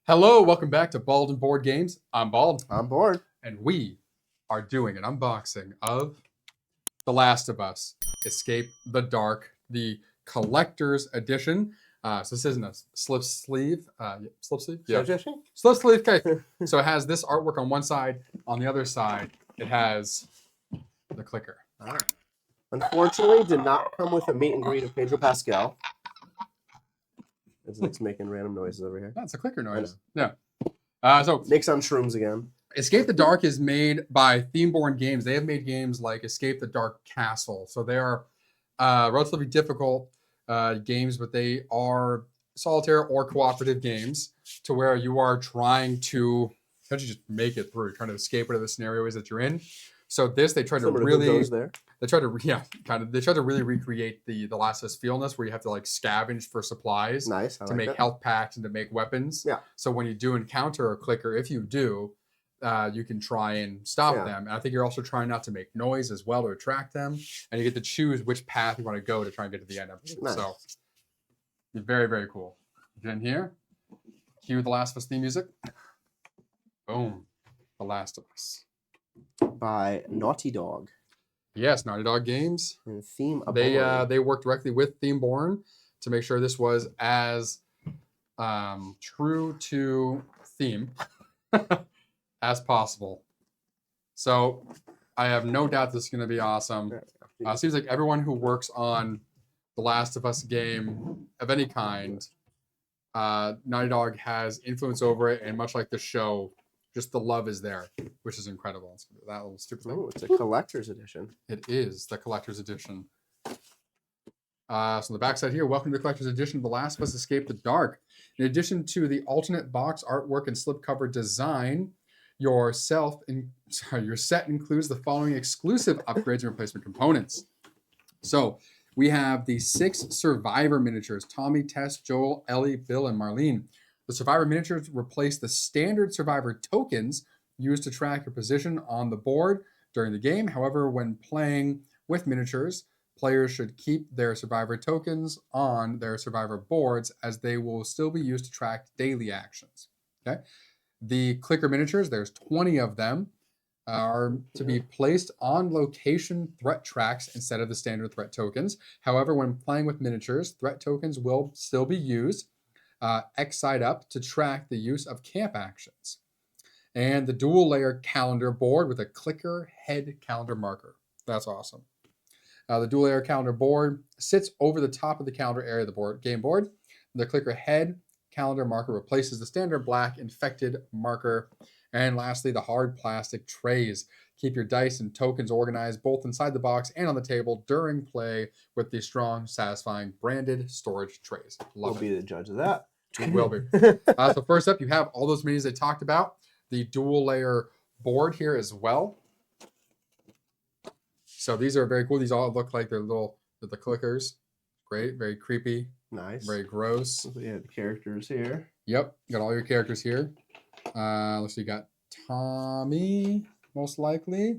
Hello, welcome back to Bald and Board Games. I'm Bald, I'm bored. and we are doing an unboxing of The Last of Us: Escape the Dark, the collector's edition. So this isn't a slip sleeve. Slip sleeve? Yeah. Suggestion? Slip sleeve. Okay. So it has this artwork on one side. On the other side, it has the clicker. Ah. Unfortunately, did not come with a meet and greet of Pedro Pascal. As Nick's making random noises over here. That's a clicker I noise. Yeah. So Nick's on shrooms again. Escape the Dark is made by Themeborn Games. They have made games like Escape the Dark Castle. So they are relatively difficult games, but they are solitaire or cooperative games to where you are trying to essentially just make it through, trying to escape whatever the scenario is that you're in. So this, they try to Similar really, those there. they try to, yeah, kind of, they try to really recreate the Last of Us feelness where you have to like scavenge for supplies Nice. I to like make that. health packs and to make weapons. Yeah. So when you do encounter a clicker, if you do, you can try and stop Yeah. them. And I think you're also trying not to make noise as well to attract them. And you get to choose which path you want to go to try and get to the end of it. Nice. So very, very cool. Get in here. Cue the Last of Us theme music. Boom. The Last of Us. By Naughty Dog. Yes, Naughty Dog Games. And theme They worked directly with Themeborn to make sure this was as true to theme as possible. So I have no doubt this is going to be awesome. Seems like everyone who works on the Last of Us game of any kind, Naughty Dog has influence over it, and much like the show, just the love is there, which is incredible. It's that little stupid thing. Oh, it's a collector's edition. It is the collector's edition. So on the backside here, welcome to the collector's edition of The Last of Us: Escape the Dark. In addition to the alternate box artwork and slipcover design, your set includes the following exclusive upgrades and replacement components. So we have the 6 Survivor miniatures: Tommy, Tess, Joel, Ellie, Bill, and Marlene. The Survivor miniatures replace the standard Survivor tokens used to track your position on the board during the game. However, when playing with miniatures, players should keep their Survivor tokens on their Survivor boards as they will still be used to track daily actions. Okay. The clicker miniatures, there's 20 of them, are to be placed on location threat tracks instead of the standard threat tokens. However, when playing with miniatures, threat tokens will still be used X side up to track the use of camp actions. And the dual layer calendar board with a clicker head calendar marker. That's awesome. The dual layer calendar board sits over the top of the calendar area of the game board. The clicker head calendar marker replaces the standard black infected marker. And lastly, the hard plastic trays. Keep your dice and tokens organized both inside the box and on the table during play with the strong, satisfying branded storage trays. We'll be the judge of that. It will be. So first up, you have all those minis they talked about. The dual layer board here as well. So these are very cool. These all look like they're the clickers. Great, very creepy. Nice. Very gross. So we have the characters here. Yep, got all your characters here. Let's see, you got Tommy, most likely.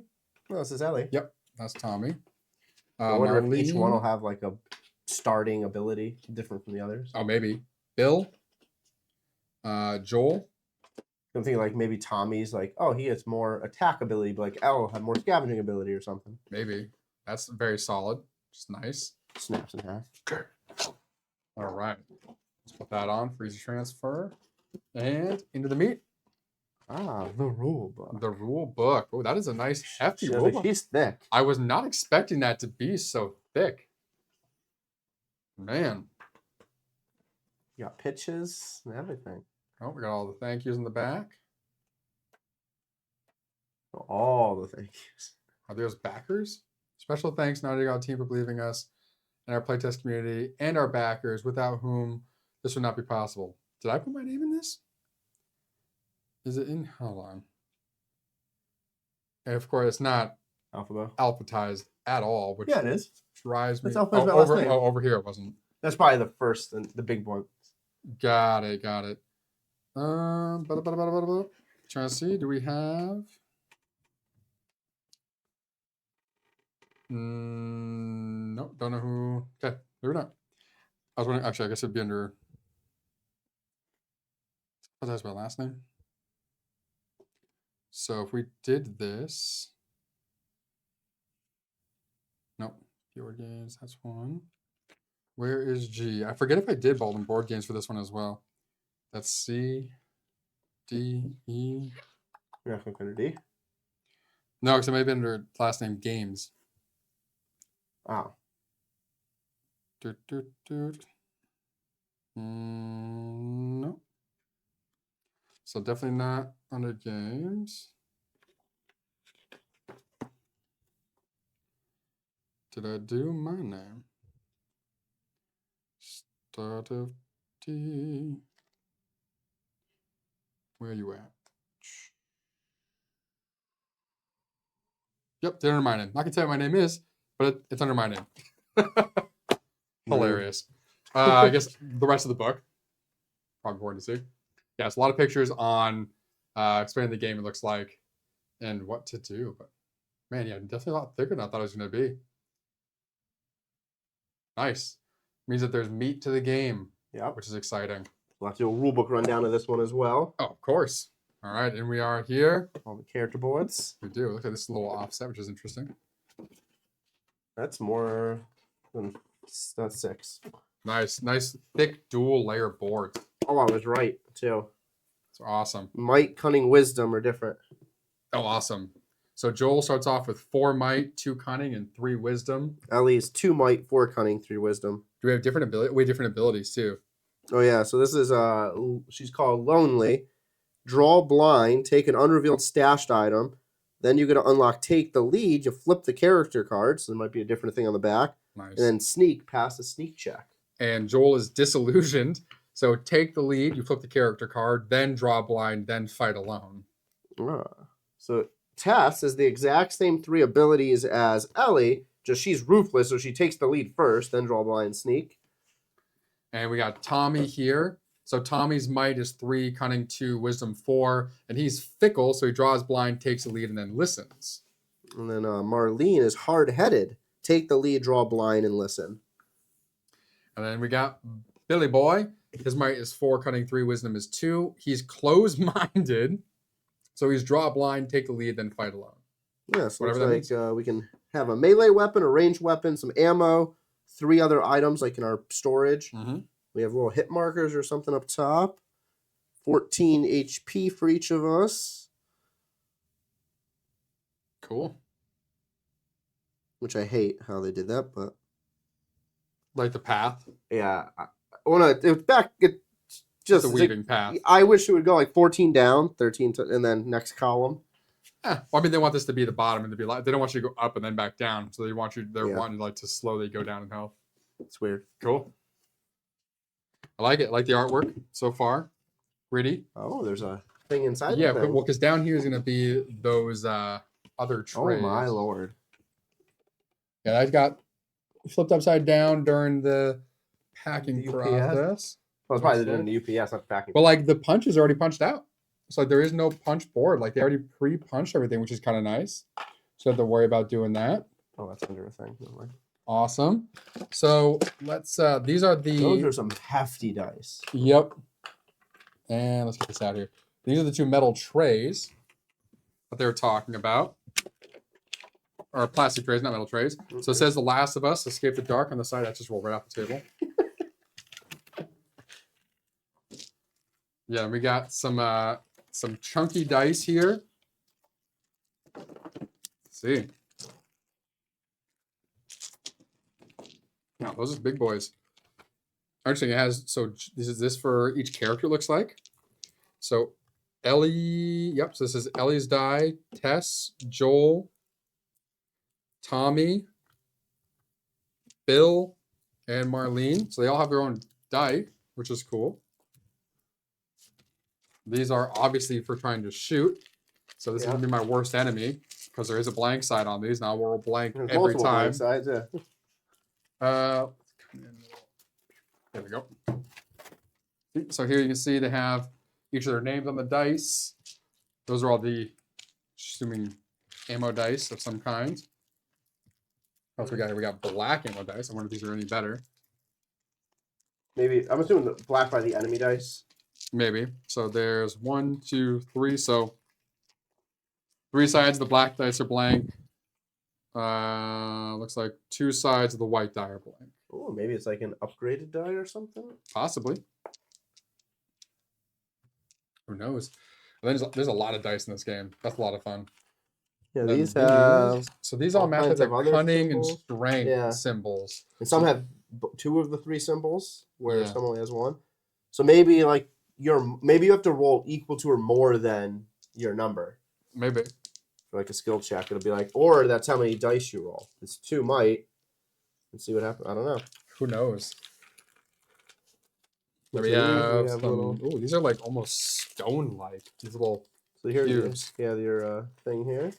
Oh, this is Ellie. Yep, that's Tommy. I wonder if each one Marlene. will have like a starting ability different from the others. Oh, maybe. Bill. Joel. I'm thinking like maybe Tommy's like, oh, he has more attack ability, but like Elle will have more scavenging ability or something. Maybe. That's very solid. Just nice. Snaps in half. All right. Let's put that on. Freeze transfer. And into the meat. Ah, the rule book. The rule book. Oh, that is a nice hefty Yeah, rule like, book. he's thick. I was not expecting that to be so thick. Man. You got pitches and everything. Oh, we got all the thank yous in the back. All the things. Are those backers? Special thanks, Naughty Dog team, for believing us and our playtest community and our backers, without whom this would not be possible. Did I put my name in this? Is it in? Hold on. And of course, it's not alphabetized at all, which Yeah, it is. drives me. That's alphabetized by last name. Over here it wasn't. That's probably the first and the big one. Got it. Trying to see, do we have? No, don't know who. Okay, maybe not. I was wondering. Actually, I guess it'd be under. Oh, that's my last name. So if we did this, nope. Board games. That's one. Where is G? I forget if I did Baldwin board games for this one as well. That's C, D, E. You're not going to go to D? No, because it may have been under last name games. Oh. Doot, doot, doot. No. So definitely not under games. Did I do my name? Start of D. Where you at? Yep, they're under my name. I can tell you what my name is, but it's under my name. Hilarious. I guess the rest of the book, probably important to see. Yeah, it's a lot of pictures on explaining the game, it looks like, and what to do. But man, yeah, definitely a lot thicker than I thought it was going to be. Nice. Means that there's meat to the game, Yep. which is exciting. We'll have to do a rulebook rundown of this one as well. Oh, of course. All right, and we are here. All the character boards. We do. Look at this little offset, which is interesting. That's more than that's 6. Nice, nice, thick dual layer board. Oh, I was right, too. It's awesome. Might, cunning, wisdom are different. Oh, awesome. So Joel starts off with 4 might, 2 cunning, and 3 wisdom. Ellie's 2 might, 4 cunning, 3 wisdom. Do we have different ability? We have different abilities too. Oh yeah, so this is she's called Lonely. Draw blind, take an unrevealed stashed item. Then you're gonna unlock Take the Lead. You flip the character card, so there might be a different thing on the back. Nice. And then Sneak, pass a sneak check. And Joel is disillusioned. So take the lead, you flip the character card, then draw blind, then fight alone. So Tess is the exact same 3 abilities as Ellie, just she's ruthless, so she takes the lead first, then draw blind, sneak. And we got Tommy here. So Tommy's might is 3, cunning 2, wisdom 4, and he's fickle, so he draws blind, takes the lead, and then listens. And then Marlene is hard-headed. Take the lead, draw blind, and listen. And then we got Billy Boy. His might is 4, cunning 3, wisdom is 2. He's closed-minded, so he's draw blind, take the lead, then fight alone. Yeah, so Whatever looks like we can have a melee weapon, a ranged weapon, some ammo, 3 other items like in our storage. Mm-hmm. We have little hit markers or something up top. 14 HP for each of us. Cool. Which I hate how they did that, but Like the path. yeah, I want to. It's just The weaving path. I wish it would go like 14 down, 13, and then next column. Yeah. Well, I mean, they want this to be the bottom and to be like, they don't want you to go up and then back down. So they want you, they're Yeah. wanting like to slowly go down in health. It's weird. Cool. I like it. I like the artwork so far. Pretty. Oh, there's a thing inside. Yeah. the thing. Well, because down here is going to be those other trays. Oh my lord. Yeah, I got flipped upside down during the packing The UPS? process. Well, it's probably doing the UPS, not packing. But like the punch is already punched out. It's like there is no punch board. Like they already pre-punched everything, which is kind of nice. So you don't have to worry about doing that. Oh, that's under a thing. Never mind. Awesome. So let's these are the Those are some hefty dice. Yep. And let's get this out here. These are the 2 metal trays that they were talking about. Or plastic trays, not metal trays. So it says The Last of Us, Escape the Dark on the side. That just rolled right off the table. Yeah, we got some chunky dice here. Let's see. Now, those are big boys. Actually, it has, so this is this for each character, looks like. So Ellie, yep, so this is Ellie's die, Tess, Joel, Tommy, Bill, and Marlene. So they all have their own die, which is cool. These are obviously for trying to shoot. So this is going to be my worst enemy because there is a blank side on these. Now we'll roll blank There's every multiple time. blank sides, yeah. There we go. So here you can see they have each of their names on the dice. Those are all the, assuming, ammo dice of some kind. What else we got here? We got black ammo dice. I wonder if these are any better. Maybe I'm assuming the black by the enemy dice. Maybe. So there's 1, 2, 3. So 3 sides of the black dice are blank. Looks like 2 sides of the white die are blank. Oh, maybe it's like an upgraded die or something. Possibly. Who knows? And then there's a lot of dice in this game. That's a lot of fun. Yeah, And then these have so these all all match up kinds to of other cunning and symbols. strength Yeah. symbols. and some have 2 of the 3 symbols, where Yeah. some only has 1. So maybe like maybe you have to roll equal to or more than your number Maybe. for like a skill check. It'll be like, or that's how many dice you roll. It's 2 might. Let's see what happens. I don't know. Who knows? There So we have, have some. little. Ooh, these are like almost stone-like. These little. So here's cubes. your thing here.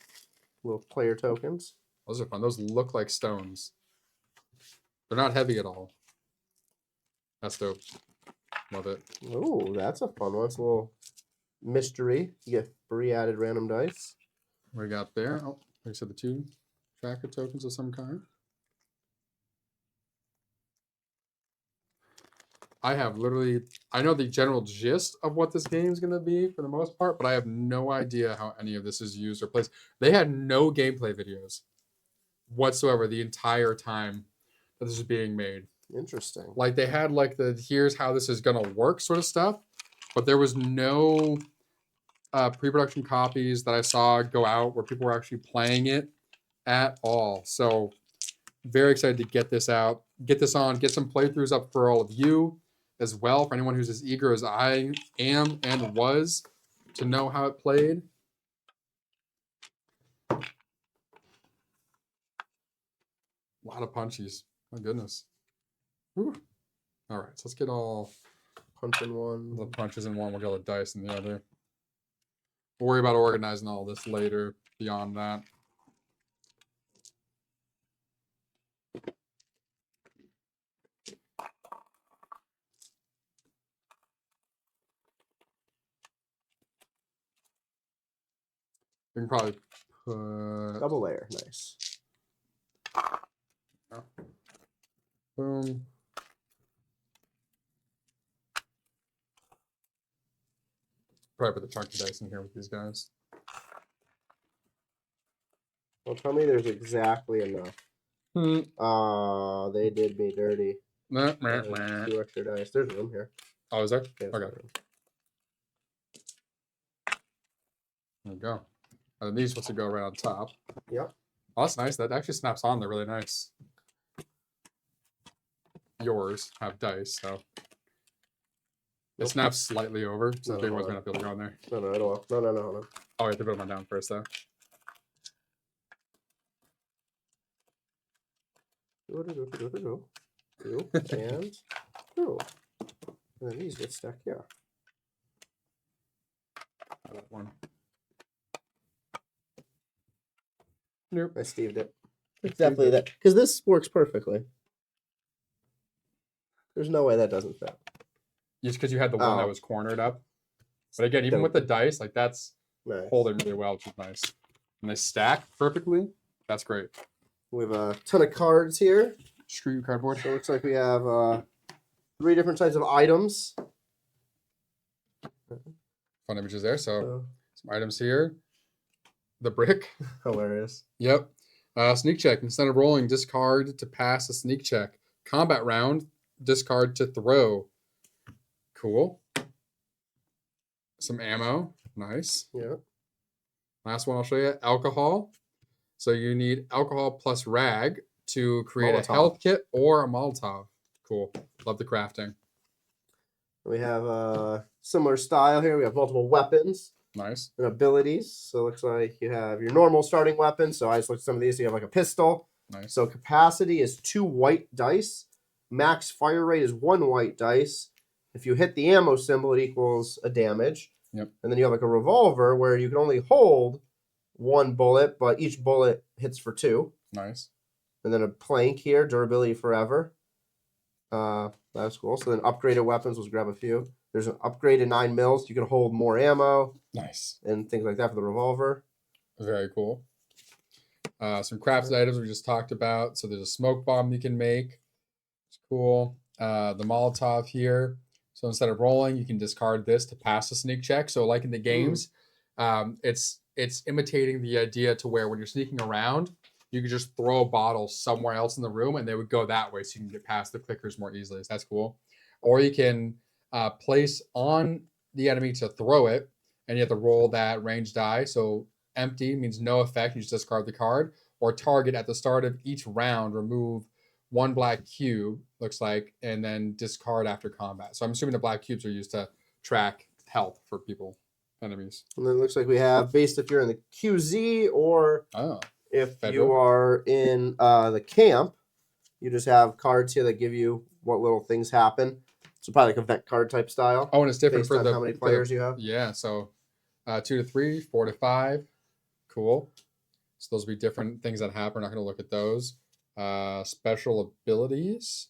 Little player tokens. Those are fun. Those look like stones. They're not heavy at all. That's dope. Love it. Oh, that's a fun one. It's a little mystery. You get 3 added random dice. What we got there? Oh, like I said, the 2 tracker tokens of some kind. I know the general gist of what this game is going to be for the most part, but I have no idea how any of this is used or plays. They had no gameplay videos whatsoever the entire time that this is being made. Interesting. Like they had like the here's how this is going to work sort of stuff, but there was no pre-production copies that I saw go out where people were actually playing it at all. So very excited to get this out, get this on, get some playthroughs up for all of you as well, for anyone who's as eager as I am and was to know how it played. A lot of punchies. My goodness. Whew. All right, so let's get all Punch in one. the punches in one. We'll get all the dice in the other. We'll worry about organizing all this later beyond that. We can probably put Double layer. Nice. boom. Probably put the chunky dice in here with these guys. Well, tell me there's exactly enough. They did me dirty. Meh, meh, There's meh. 2 extra dice. There's room here. Oh, is there? Yeah, there's Okay. room. There we go. And then these supposed to go right on top. Yep. Oh, that's nice. That actually snaps on there really nice. Yours have dice, so it Nope. snaps slightly over, so the big No, ones might not be able to go in there. No, it'll. No. Oh, I have to put them down first, though. Two and 2. And then these get stuck. Yeah. That one. Nope. I Steved it. It's It's definitely that, because this works perfectly. There's no way that doesn't fit. Just because you had the one that Oh. was cornered up. But again, even with the dice, like that's Nice. holding really well, which is nice. And they stack perfectly. That's great. We have a ton of cards here. Screw you, cardboard. So it looks like we have 3 different types of items. Fun images there. So So, some items here. The brick. hilarious. Yep. Sneak check. Instead of rolling, discard to pass a sneak check. Combat round, discard to throw. Cool. Some ammo. Nice. Yeah. Last one I'll show you. Alcohol. So you need alcohol plus rag to create Molotov. a health kit or a Molotov. Cool. Love the crafting. We have a similar style here. We have multiple weapons Nice. and abilities. So it looks like you have your normal starting weapon. So I just looked at some of these. You have like a pistol. Nice. So capacity is 2 white dice. Max fire rate is 1 white dice. If you hit the ammo symbol, it equals a damage. Yep. And then you have like a revolver where you can only hold 1 bullet, but each bullet hits for 2. Nice. And then a plank here, durability forever. That's cool. So then upgraded weapons, let's grab a few. There's an upgraded 9 mils. You can hold more ammo Nice. and things like that for the revolver. Very cool. Some crafted items we just talked about. So there's a smoke bomb you can make. It's cool. The Molotov here. So instead of rolling, you can discard this to pass a sneak check. So like in the games, it's imitating the idea to where when you're sneaking around, you can just throw a bottle somewhere else in the room and they would go that way so you can get past the clickers more easily. So that's cool. Or you can place on the enemy to throw it, and you have to roll that range die. So empty means no effect, you just discard the card. Or target at the start of each round, remove one black cube, looks like, and then discard after combat. So I'm assuming the black cubes are used to track health for people, enemies. And then it looks like we have based if you're in the QZ or if Federal. you are in the camp, you just have cards here that give you what little things happen. So probably like a vet card type style. Oh, and it's different based for on the how many for the- players you have. Yeah, so 2 to 3, 4 to 5. Cool. So those will be different things that happen. We're not going to look at those. Special abilities.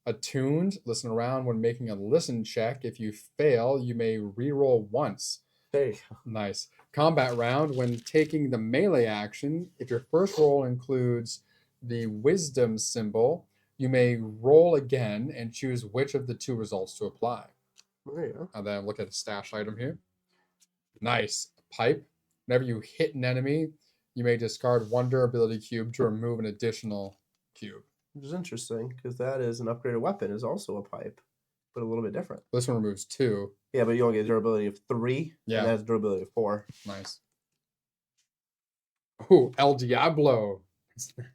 Attuned. Listen around when making a listen check. If you fail, you may reroll once. There you go. Nice. Combat round. When taking the melee action, if your first roll includes the wisdom symbol, you may roll again and choose which of the two results to apply. There you go. And then look at a stash item here. Nice. Pipe. Whenever you hit an enemy, you may discard one durability cube to remove an additional cube. Which is interesting because that is an upgraded weapon, is also a pipe, but a little bit different. This one removes 2. Yeah, but you only get durability of 3. Yeah. And that has durability of 4. Nice. Ooh, El Diablo.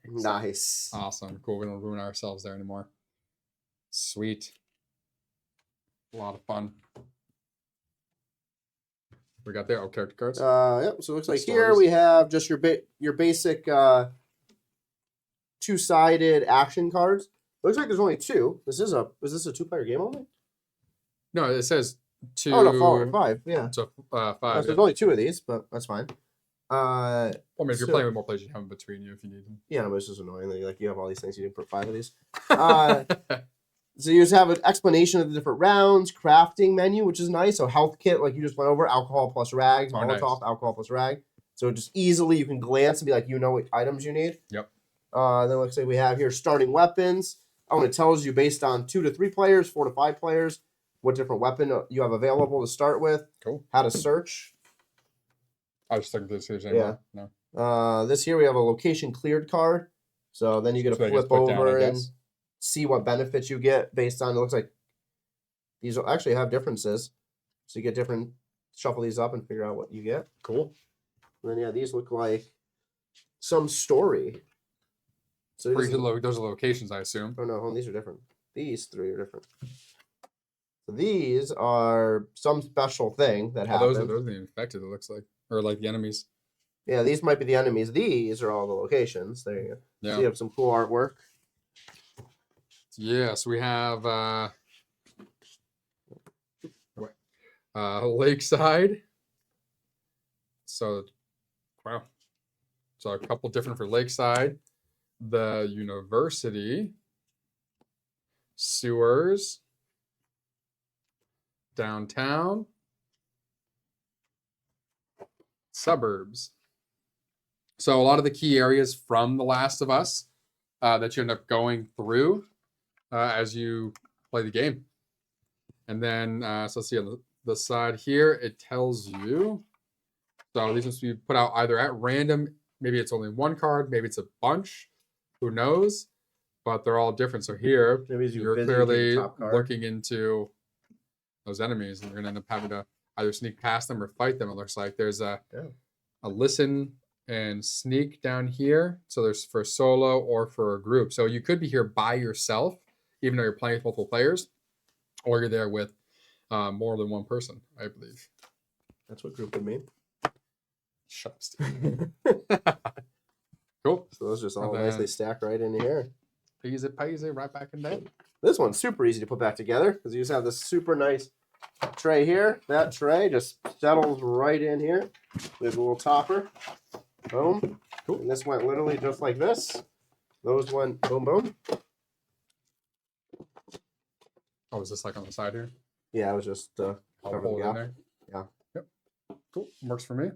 Nice. Awesome. Cool. We don't ruin ourselves there anymore. Sweet. A lot of fun. We got there. Oh, character cards. Yep. So it looks like here Stories. we have just your basic two-sided action cards. Looks like there's only 2. Is this a 2-player game only? No, it says 2. Oh no, 5. Yeah. So 5. So Yeah. there's only 2 of these, but that's fine. I mean, if you're so- playing with more players, you have them between you if you need them. Yeah, no, but it's just annoying that you have all these things. You didn't put 5 of these. So you just have an explanation of the different rounds, crafting menu, which is nice. So health kit, like you just went over, alcohol plus rag, Oh, Molotov, nice. alcohol plus rag. So just easily you can glance and be like, you know what items you need. Yep. Then looks like we have here starting weapons. Oh, and it tells you based on 2 to 3 players, 4 to 5 players, what different weapon you have available to start with. Cool. How to search. I was thinking this here's Yeah. No. This here we have a location cleared card. So then you get to So I just flip put down, over I and guess. see what benefits you get based on. It looks like these will actually have differences. So you get different. Shuffle these up and figure out what you get. Cool. And then yeah, these look like some story. So Those these, are those are locations, I assume. oh no, hold on, these are different. These 3 are different. So these are some special thing that Oh, happens. those are the infected, it looks like. Or like the enemies. Yeah, these might be the enemies. These are all the locations. There you go. Yeah. So you have some cool artwork. Yeah, so we have Lakeside. So wow. So a couple different for Lakeside. The University. Sewers. Downtown. Suburbs. So a lot of the key areas from The Last of Us that you end up going through as you play the game. And then, so let's see on the side here, it tells you. So these must be put out either at random. Maybe it's only one card. Maybe it's a bunch. Who knows? But they're all different. So here, Maybe as you you're visit, you get clearly the top card. looking into those enemies, and you're gonna end up having to either sneak past them or fight them. It looks like there's a listen and sneak down here. So there's for solo or for a group. So you could be here by yourself, even though you're playing with multiple players, or you're there with more than one person, I believe. That's what group would mean. Shut up, Steve. Cool. So those just all And nicely then- stack right in here. Easy peasy, right back in there. This one's super easy to put back together because you just have this super nice tray here. That tray just settles right in here with a little topper. Boom. Cool. And this went literally just like this. Those went boom, boom. Oh, is this like on the side here? Yeah, it was just I'll cover pull the it in gap. there. Yeah. Yep. Cool. Works for me.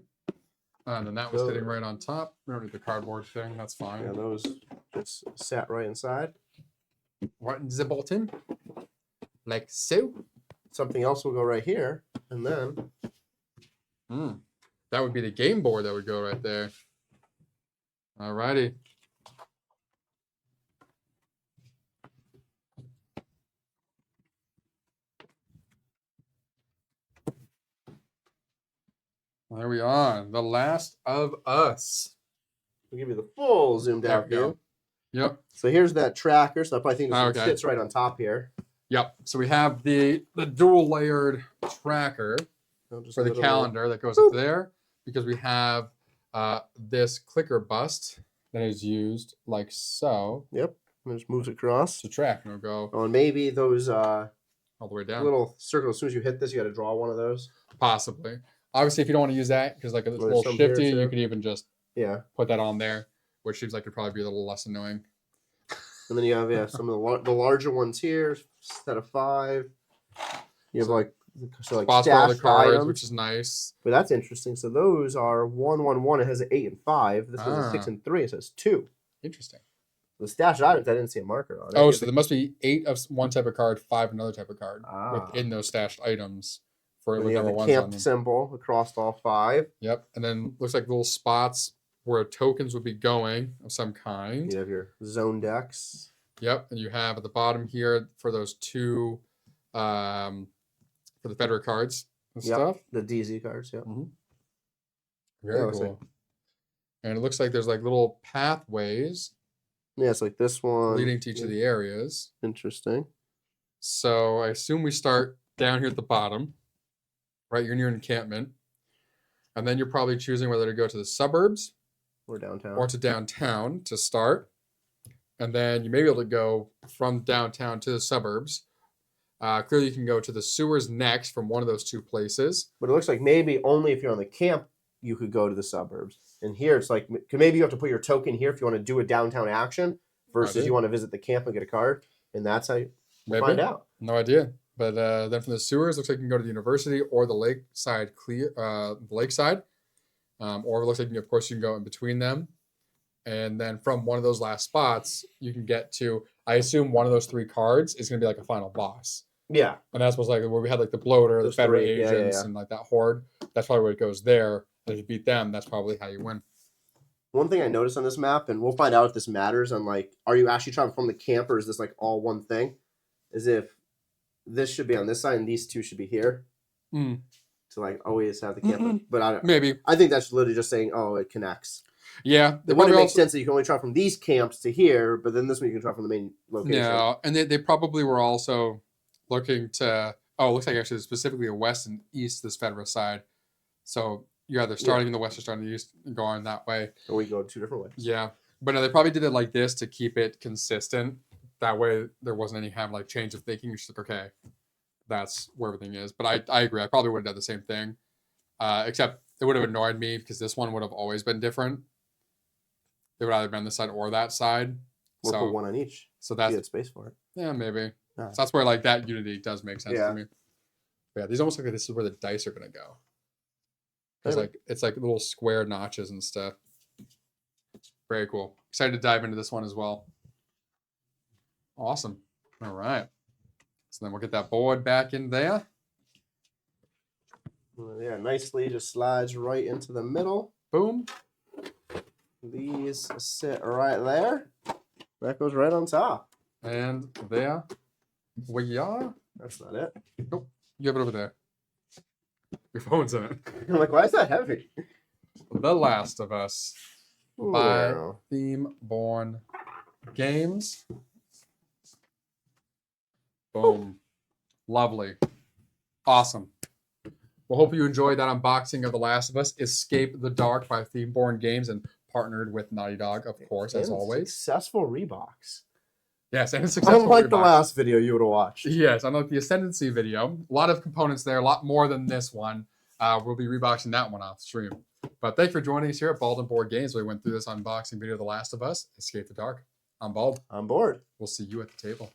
And then that was So- sitting right on top. We don't need the cardboard thing. That's fine. Yeah, those just sat right inside. What in the bottom? Like so. something else will go right here, and then That would be the game board that would go right there. Alrighty. There we are. The Last of Us. we'll give you the full zoomed There out we go. view. Yep. So here's that tracker. So I probably think this one Okay. sits right on top here. Yep. So we have the dual layered tracker Just for a the little- calendar that goes Boop. up there because we have this clicker bust that is used like so Yep. And it just moves across. to track, and it'll go Oh, and maybe those all the way down. little circles. As soon as you hit this, you got to draw one of those. Possibly. Obviously, if you don't want to use that because like it's a There's little some here, shifty, you too. could even just Yeah. put that on there, which seems like it'd probably be a little less annoying. And then you have some of the larger ones here, set of 5. You have like Spots for all the stashed cards, items. which is nice. But that's interesting. So those are 1, 1, 1. It has an 8 and 5. This has a 6 and 3. It says 2. Interesting. The stashed items, I didn't see a marker on it. Oh, so there must be 8 of one type of card, 5 another type of card Ah. within those stashed items for And with you have number the ones on camp them. symbol across all 5. Yep. And then looks like little spots where tokens would be going of some kind. You have your zone decks. Yep. And you have at the bottom here for those 2 for the Federa cards and Yep. stuff. The DZ cards. Yep. Very Yeah, looks cool. And it looks like there's like little pathways Yeah, it's like this one. leading to each of the areas. Interesting. So I assume we start down here at the bottom, right? You're near encampment. And then you're probably choosing whether to go to the suburbs We're downtown. or to downtown to start. And then you may be able to go from downtown to the suburbs. Clearly, you can go to the sewers next from one of those 2 places. But it looks like maybe only if you're on the camp you could go to the suburbs. And here it's like maybe you have to put your token here if you want to do a downtown action versus Maybe. you want to visit the camp and get a card. And that's how you Maybe. find out. No idea. But then from the sewers, looks like you can go to the university or the lakeside or it looks like of course you can go in between them. And then from one of those last spots, you can get to, I assume one of those 3 cards is going to be like a final boss. Yeah. And that's what's like where we had like the bloater, the Those Federa 3, yeah, agents, yeah. and like that horde. That's probably where it goes there. And if you beat them, that's probably how you win. One thing I noticed on this map, and we'll find out if this matters on like, are you actually traveling from the camp or is this like all one thing? Is if this should be on this side and these 2 should be here. Mm. To like always have the camp. But Maybe. I think that's literally just saying, oh, it connects. Yeah. It wouldn't make sense that you can only travel from these camps to here, but then this one you can travel from the main location. No. And they probably were also looking to, oh, it looks like actually specifically a west and east, this Federa side. So you're either starting in the west or starting in the east and going that way. Or we go 2 different ways. Yeah. But no, they probably did it like this to keep it consistent. That way there wasn't any kind of like change of thinking. It's just like, okay, that's where everything is. But I agree. I probably would have done the same thing. Except it would have annoyed me because this one would have always been different. It would either been this side or that side. We'll So put 1 on each. so You that's get space for it. yeah, maybe. Yeah. So that's where like that unity does make sense Yeah. to me. But yeah, these almost look like this is where the dice are gonna go. It's Maybe. like it's like little square notches and stuff. Very cool. Excited to dive into this one as well. Awesome. All right. So then we'll get that board back in there. Yeah, nicely just slides right into the middle. Boom. These sit right there. That goes right on top. And there we are. That's not it. You have it over there. Your phone's in it. I'm like, why is that heavy? The Last of Us by Wow. Theme Born Games. Boom. Lovely. Awesome. Well, hope you enjoyed that unboxing of The Last of Us Escape the Dark by Theme Born Games and partnered with Naughty Dog, of course, as And always. Successful rebox. Yes, and a successful Unlike the rebox. last video you would have watched. Yes, unlike the Ascendancy video. A lot of components there, a lot more than this one. We'll be reboxing that one off stream. But thanks for joining us here at Bald and Board Games. We went through this unboxing video of The Last of Us Escape the Dark. I'm Bald. On board. We'll see you at the table.